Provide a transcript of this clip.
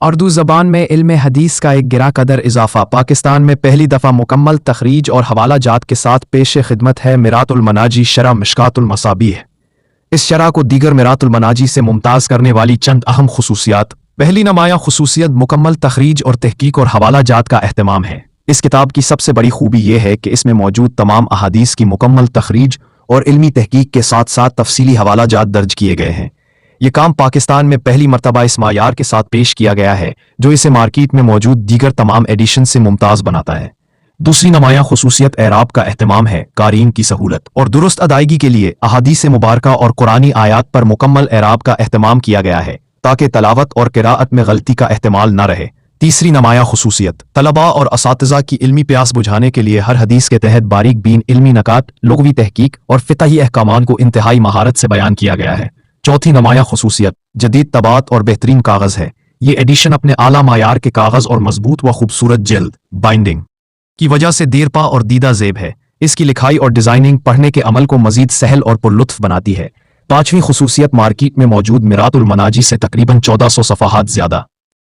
اردو زبان میں علم حدیث کا ایک گرا قدر اضافہ پاکستان میں پہلی دفعہ مکمل تخریج اور حوالہ جات کے ساتھ پیش خدمت ہے مرات المناجی شرح مشکات المصابیح۔ اس شرح کو دیگر مرات المناجی سے ممتاز کرنے والی چند اہم خصوصیات: پہلی نمایاں خصوصیت مکمل تخریج اور تحقیق اور حوالہ جات کا اہتمام ہے۔ اس کتاب کی سب سے بڑی خوبی یہ ہے کہ اس میں موجود تمام احادیث کی مکمل تخریج اور علمی تحقیق کے ساتھ ساتھ تفصیلی حوالہ جات درج کیے گئے ہیں۔ یہ کام پاکستان میں پہلی مرتبہ اس معیار کے ساتھ پیش کیا گیا ہے جو اسے مارکیٹ میں موجود دیگر تمام ایڈیشن سے ممتاز بناتا ہے۔ دوسری نمایاں خصوصیت اعراب کا اہتمام ہے۔ قارئین کی سہولت اور درست ادائیگی کے لیے احادیث مبارکہ اور قرآنی آیات پر مکمل اعراب کا اہتمام کیا گیا ہے تاکہ تلاوت اور قراءت میں غلطی کا احتمال نہ رہے۔ تیسری نمایاں خصوصیت طلباء اور اساتذہ کی علمی پیاس بجھانے کے لیے ہر حدیث کے تحت باریک بین علمی نکات، لغوی تحقیق اور فقہی احکامات کو انتہائی مہارت سے بیان کیا گیا ہے۔ چوتھی نمایاں خصوصیت جدید طباعت اور بہترین کاغذ ہے۔ یہ ایڈیشن اپنے اعلیٰ معیار کے کاغذ اور مضبوط و خوبصورت جلد بائنڈنگ کی وجہ سے دیرپا اور دیدہ زیب ہے۔ اس کی لکھائی اور ڈیزائننگ پڑھنے کے عمل کو مزید سہل اور پرلطف بناتی ہے۔ پانچویں خصوصیت مارکیٹ میں موجود مرات المناجی سے تقریباً 1400 صفحات زیادہ